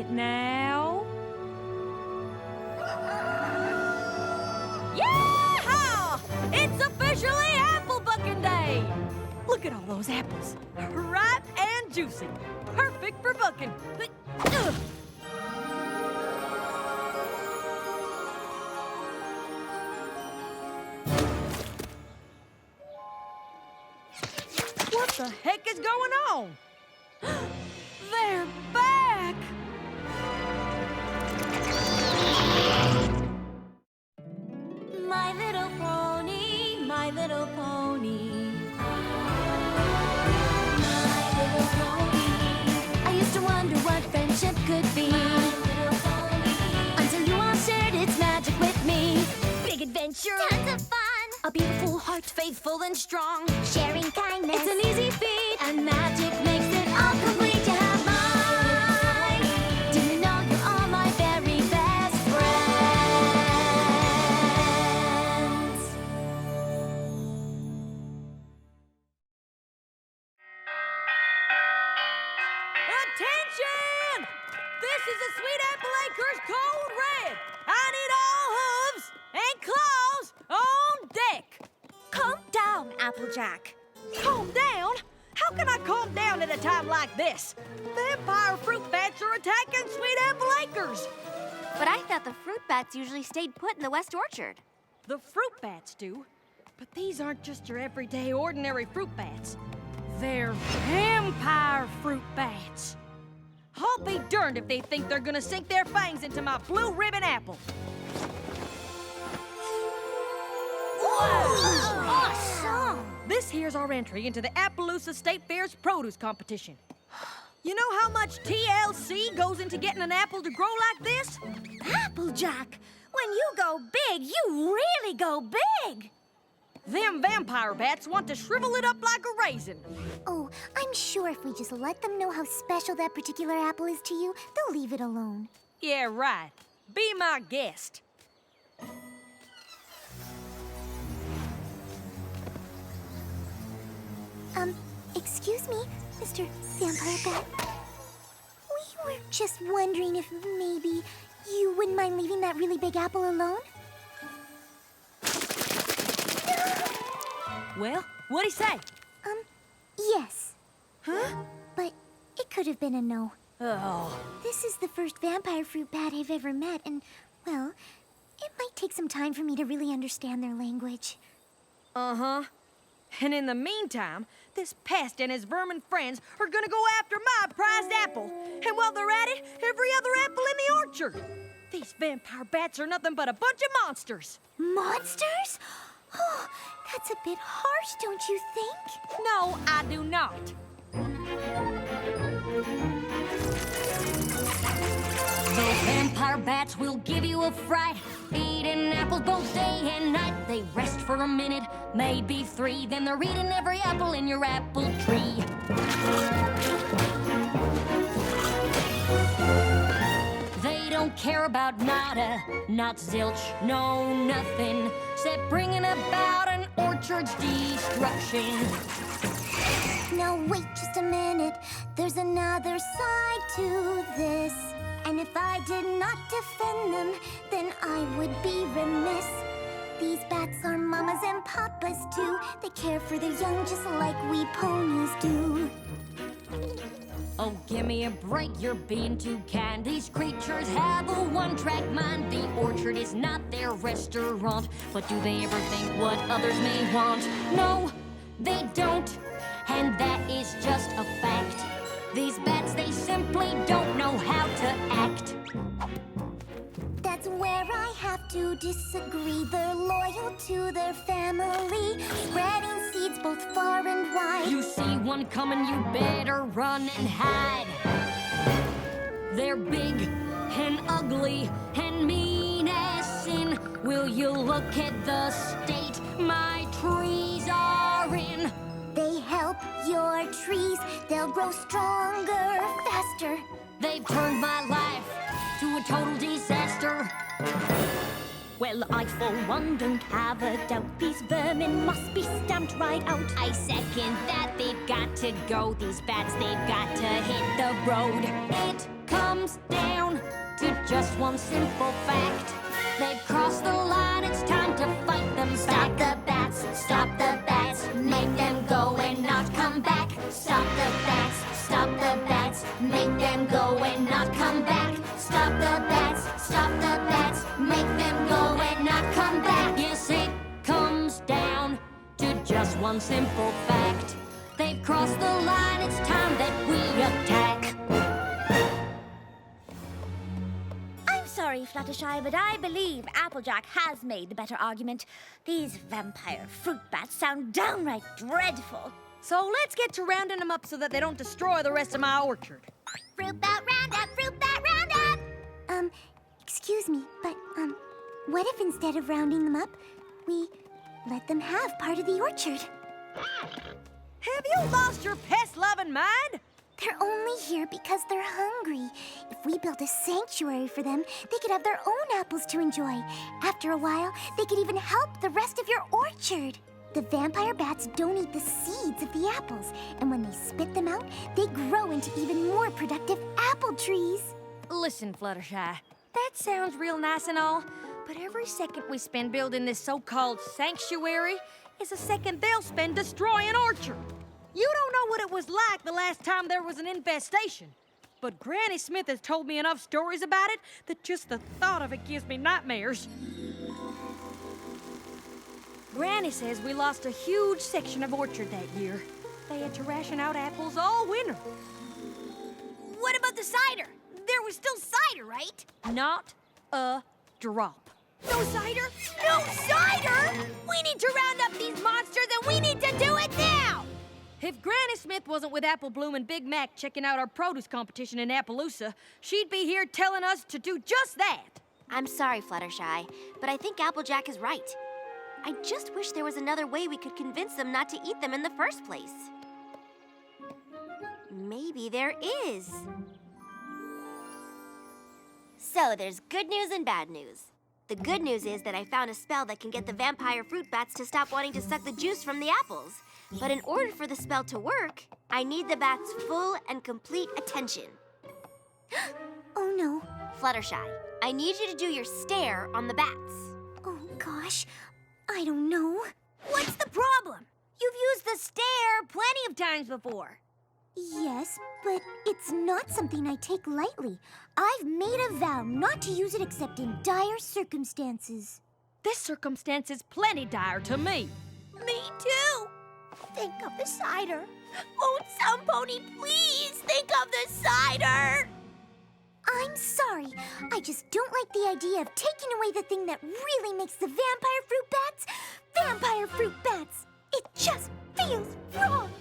right now. Yeah! It's officially apple bucking day! Look at all those apples. Ripe and juicy. Perfect for bucking. Ugh. What the heck is going on? They're back! My little pony, my little pony. My little pony. I used to wonder what friendship could be. My little pony. Until you all shared its magic with me. Big adventure. Tons of fun. A beautiful heart, faithful and strong. Sharing kindness. It's an easy feat, and magic makes it all complete. You have mine. Do you know you're all my very best friends? Attention! This is the Sweet Apple Acres Code Red. I need all hooves and claws on deck. Calm down, Applejack. Calm down? How can I calm down at a time like this? Vampire fruit bats are attacking Sweet Apple Acres. But I thought the fruit bats usually stayed put in the West Orchard. The fruit bats do, but these aren't just your everyday ordinary fruit bats. They're vampire fruit bats. I'll be darned if they think they're gonna sink their fangs into my blue ribbon apple. Whoa! Awesome! This here's our entry into the Appaloosa State Fair's produce competition. You know how much TLC goes into getting an apple to grow like this? Applejack, when you go big, you really go big! Them vampire bats want to shrivel it up like a raisin. Oh, I'm sure if we just let them know how special that particular apple is to you, they'll leave it alone. Yeah, right. Be my guest. Excuse me, Mr. Vampire Bat. We were just wondering if maybe you wouldn't mind leaving that really big apple alone? Well, what'd he say? Yes. Huh? But it could have been a no. Oh. This is the first vampire fruit bat I've ever met, and, well, it might take some time for me to really understand their language. Uh-huh. And in the meantime, this pest and his vermin friends are gonna go after my prized apple. And while they're at it, every other apple in the orchard. These vampire bats are nothing but a bunch of monsters. Monsters? Oh, that's a bit harsh, don't you think? No, I do not. Those vampire bats will give you a fright. Eating apples both day and night. They rest for a minute, maybe 3. Then they're eating every apple in your apple tree. They don't care about nada, not zilch, no nothing, except bringing about an orchard's destruction. Now wait just a minute, there's another side to this. And if I did not defend them, then I would be remiss. These bats are mamas and papas too. They care for their young just like we ponies do. Oh, give me a break, you're being too kind. These creatures have a one-track mind. The orchard is not their restaurant. But do they ever think what others may want? No, they don't. And that is just a fact. These bats, they simply don't know how to act. That's where I have to disagree. They're loyal to their family, spreading seeds both far and wide. You see one coming, you better run and hide. They're big and ugly and mean as sin. Will you look at the state my trees are in? They help your trees, they'll grow stronger, faster. They've turned my life to a total disaster. Well, I for one don't have a doubt. These vermin must be stamped right out. I second that, they've got to go. These bats, they've got to hit the road. It comes down to just one simple fact. They've crossed the line, it's time to fight them Stop back. the bats, stop the bats, make them go and not come back. Stop the bats, make them go and not come back. Stop the bats, make them go and not come back. Yes, it comes down to just one simple fact. They've crossed the line, it's time that we attack. I'm sorry, Fluttershy, but I believe Applejack has made the better argument. These vampire fruit bats sound downright dreadful. So let's get to rounding them up so that they don't destroy the rest of my orchard. Fruit bat roundup, fruit bat roundup! Excuse me, but, what if instead of rounding them up, we let them have part of the orchard? Have you lost your pest-loving mind? They're only here because they're hungry. If we built a sanctuary for them, they could have their own apples to enjoy. After a while, they could even help the rest of your orchard. The vampire bats don't eat the seeds of the apples, and when they spit them out, they grow into even more productive apple trees. Listen, Fluttershy, that sounds real nice and all, but every second we spend building this so-called sanctuary is a second they'll spend destroying orchard. You don't know what it was like the last time there was an infestation, but Granny Smith has told me enough stories about it that just the thought of it gives me nightmares. Granny says we lost a huge section of orchard that year. They had to ration out apples all winter. What about the cider? There was still cider, right? Not a drop. No cider? No cider? We need to round up these monsters and we need to do it now! If Granny Smith wasn't with Apple Bloom and Big Mac checking out our produce competition in Appaloosa, she'd be here telling us to do just that. I'm sorry, Fluttershy, but I think Applejack is right. I just wish there was another way we could convince them not to eat them in the first place. Maybe there is. So there's good news and bad news. The good news is that I found a spell that can get the vampire fruit bats to stop wanting to suck the juice from the apples. But in order for the spell to work, I need the bats' full and complete attention. Oh no. Fluttershy, I need you to do your stare on the bats. Oh gosh, I don't know. What's the problem? You've used the stare plenty of times before. Yes, but it's not something I take lightly. I've made a vow not to use it except in dire circumstances. This circumstance is plenty dire to me. Me too. Think of the cider. Won't some pony please think of the cider? I'm sorry. I just don't like the idea of taking away the thing that really makes the vampire fruit bats. It just feels wrong.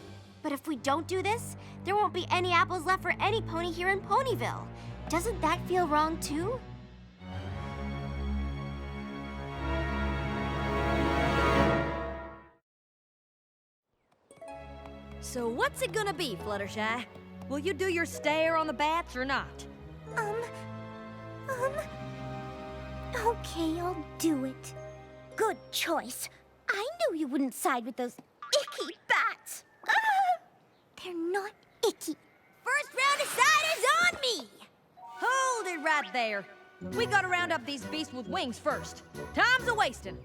But if we don't do this, there won't be any apples left for any pony here in Ponyville. Doesn't that feel wrong, too? So what's it gonna be, Fluttershy? Will you do your stare on the bats or not? Okay, I'll do it. Good choice. I knew you wouldn't side with those icky bats. They're not icky. First round of cider's on me. Hold it right there. We gotta round up these beasts with wings first. Time's a-wasting.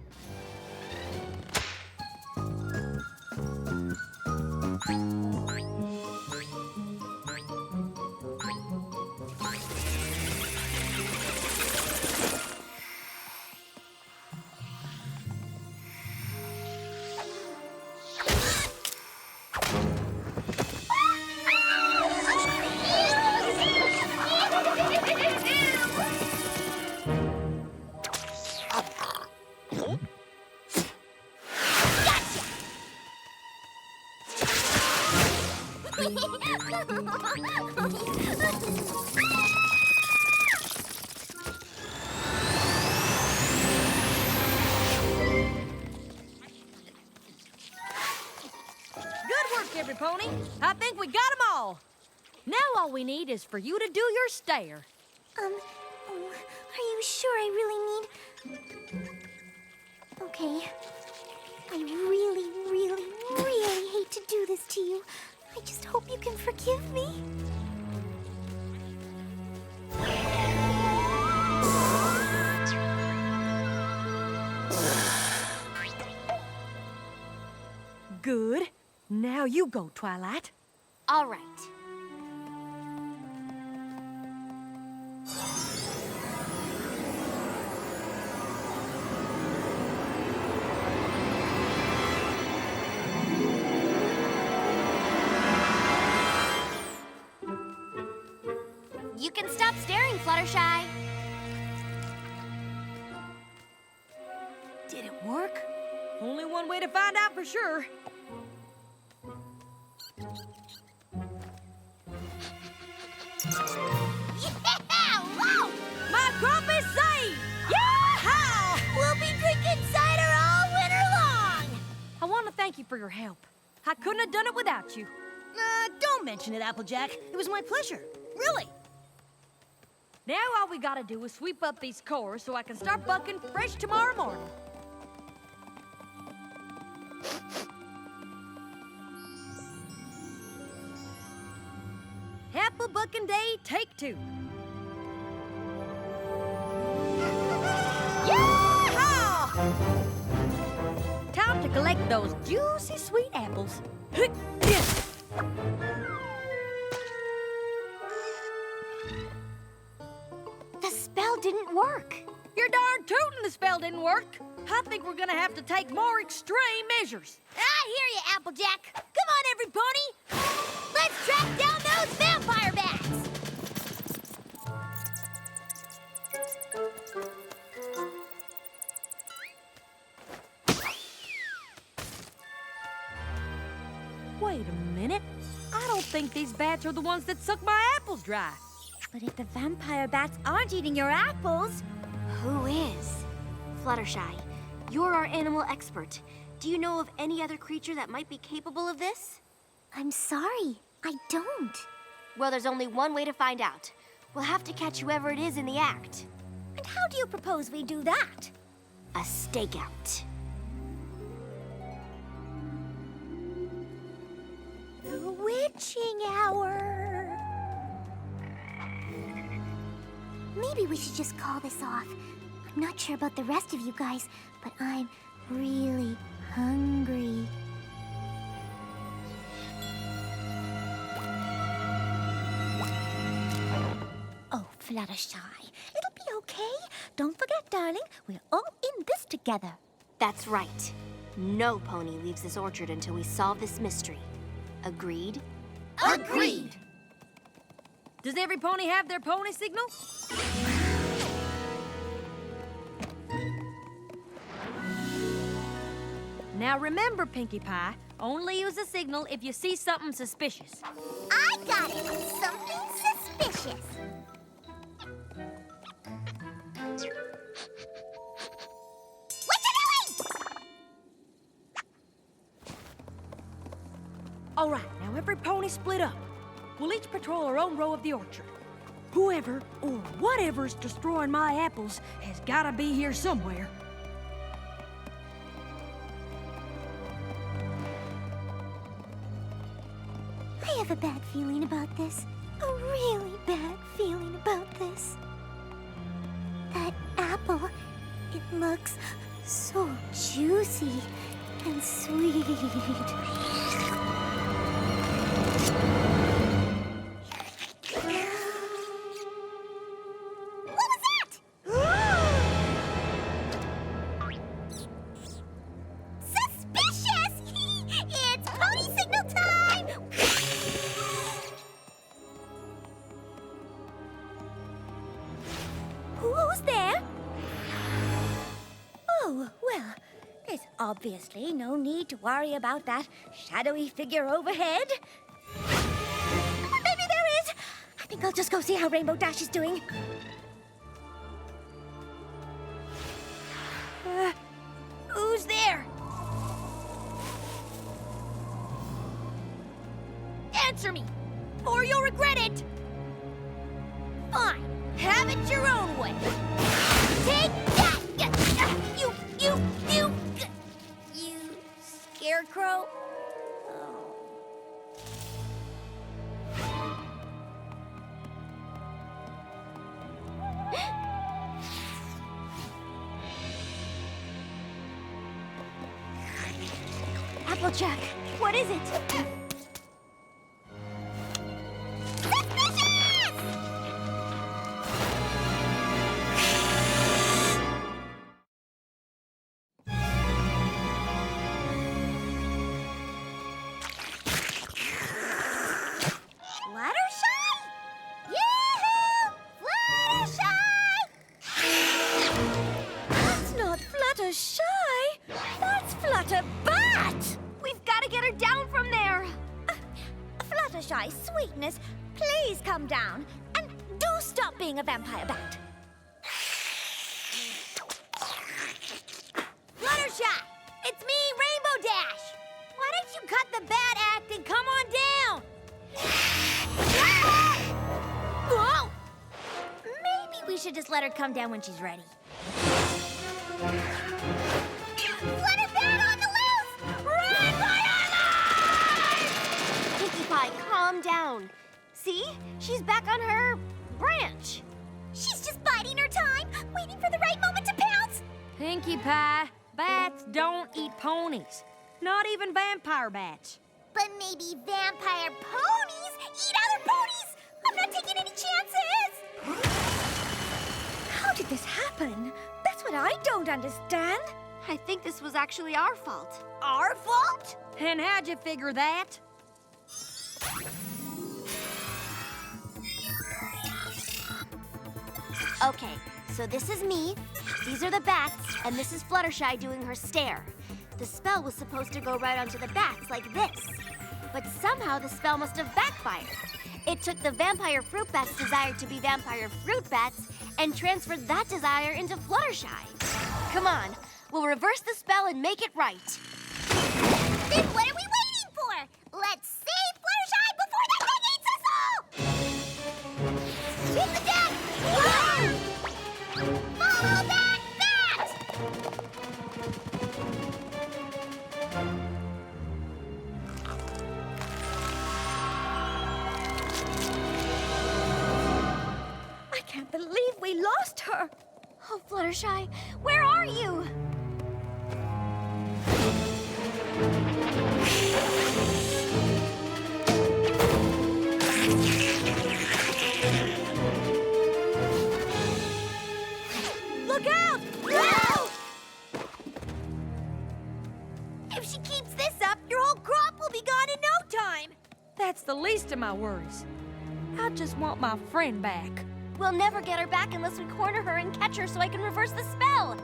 Every pony. I think we got them all. Now all we need is for you to do your stare. Are you sure I really need... Okay. I really hate to do this to you. I just hope you can forgive me. Good. Now you go, Twilight. All right. You can stop staring, Fluttershy. Did it work? Only one way to find out for sure. Yeah! Whoa! My crop is saved! Yeah! We'll be drinking cider all winter long! I want to thank you for your help. I couldn't have done it without you. Don't mention it, Applejack. It was my pleasure. Really. Now all we gotta do is sweep up these cores so I can start bucking fresh tomorrow morning. Apple bucking day, take 2. Yeehaw! Time to collect those juicy sweet apples. The spell didn't work. You're darn tootin' the spell didn't work. I think we're gonna have to take more extreme measures. I hear you, Applejack. Come on, every pony. Let's track down those vampire bats. Wait a minute. I don't think these bats are the ones that suck my apples dry. But if the vampire bats aren't eating your apples... Who is? Fluttershy, you're our animal expert. Do you know of any other creature that might be capable of this? I'm sorry, I don't. Well, there's only one way to find out. We'll have to catch whoever it is in the act. And how do you propose we do that? A stakeout. The witching hour. Maybe we should just call this off. I'm not sure about the rest of you guys, but I'm really hungry. Oh, Fluttershy, it'll be okay. Don't forget, darling, we're all in this together. That's right. No pony leaves this orchard until we solve this mystery. Agreed? Agreed! Does every pony have their pony signal? Now remember, Pinkie Pie, only use a signal if you see something suspicious. I got it! Something suspicious! What you doing? All right, now every pony split up. We'll each patrol our own row of the orchard. Whoever or whatever's destroying my apples has gotta be here somewhere. I have a bad feeling about this. A really bad feeling about this. That apple, it looks so juicy and sweet. What was that? Suspicious! It's pony signal time! Who's there? Oh, well, there's obviously no need to worry about that shadowy figure overhead. Maybe there is. I think I'll just go see how Rainbow Dash is doing. Who's there? Answer me, or you'll regret it. Fine, have it your own way. Take that! You scarecrow. Applejack, what is it? Fluttershy? Yoo-hoo! Fluttershy! That's not Fluttershy. That's Flutterbat. We've got to get her down from there. Fluttershy, sweetness, please come down. And do stop being a vampire bat. Fluttershy, it's me, Rainbow Dash. Why don't you cut the bad act and come on down? Whoa! Maybe we should just let her come down when she's ready. Flutterbat on the loose! Run for your life! Pinkie Pie, calm down. See? She's back on her branch. She's just biding her time, waiting for the right moment to pounce. Pinkie Pie, bats don't eat ponies. Not even vampire bats. But maybe vampire ponies eat other ponies! I'm not taking any chances! How did this happen? That's what I don't understand. I think this was actually our fault. Our fault? And how'd you figure that? Okay, so this is me, these are the bats, and this is Fluttershy doing her stare. The spell was supposed to go right onto the bats like this. But somehow the spell must have backfired. It took the vampire fruit bat's desire to be vampire fruit bats and transferred that desire into Fluttershy. Come on, we'll reverse the spell and make it right. Then what are we waiting for? Let's save Fluttershy before that thing eats us all! Hit the deck! Follow that bat! I can't believe we lost her. Oh, Fluttershy, where are you? Look out! No! If she keeps this up, your whole crop will be gone in no time. That's the least of my worries. I just want my friend back. We'll never get her back unless we corner her and catch her so I can reverse the spell.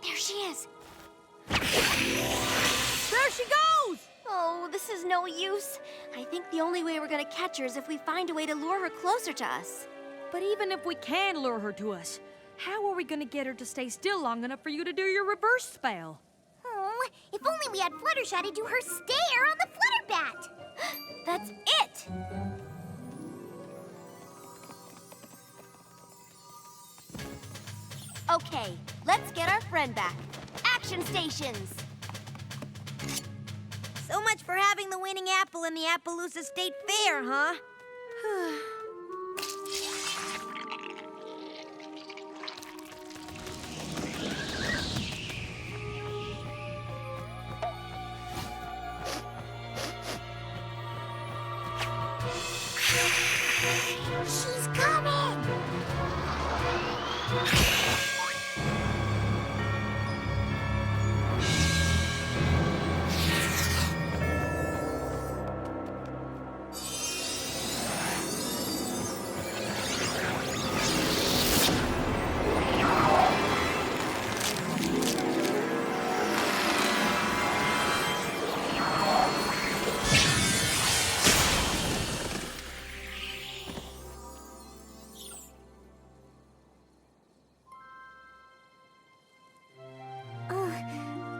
There she is. There she goes! Oh, this is no use. I think the only way we're gonna catch her is if we find a way to lure her closer to us. But even if we can lure her to us, how are we gonna get her to stay still long enough for you to do your reverse spell? Oh, if only we had Fluttershy to do her stare on the Flutterbat. That's it! Okay, let's get our friend back. Action stations! So much for having the winning apple in the Appaloosa State Fair, huh? She's coming!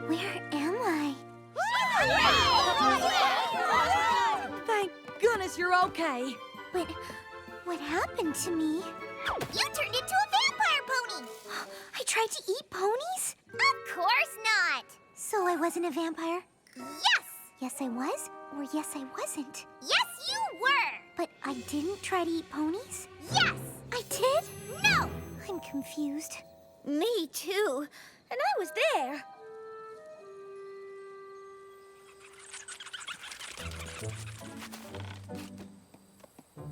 Where am I? Thank goodness you're okay. But what happened to me? You turned into a vampire pony! I tried to eat ponies? Of course not! So I wasn't a vampire? Yes! Yes, I was? Or yes, I wasn't? Yes, you were! But I didn't try to eat ponies? Yes! I did? No! I'm confused. Me too. And I was there.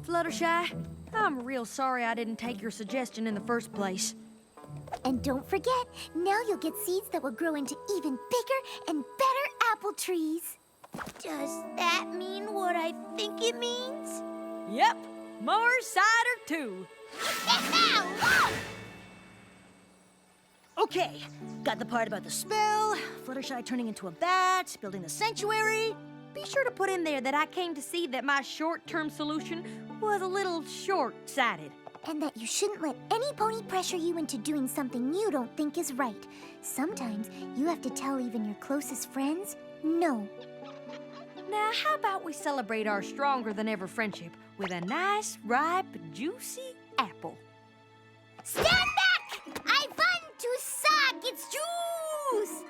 Fluttershy, I'm real sorry I didn't take your suggestion in the first place. And don't forget, now you'll get seeds that will grow into even bigger and better apple trees. Does that mean what I think it means? Yep, more cider too. Okay, got the part about the spell, Fluttershy turning into a bat, building the sanctuary. Be sure to put in there that I came to see that my short-term solution was a little short-sighted. And that you shouldn't let any pony pressure you into doing something you don't think is right. Sometimes you have to tell even your closest friends no. Now, how about we celebrate our stronger-than-ever friendship with a nice, ripe, juicy apple? Stand back! I want to suck its juice!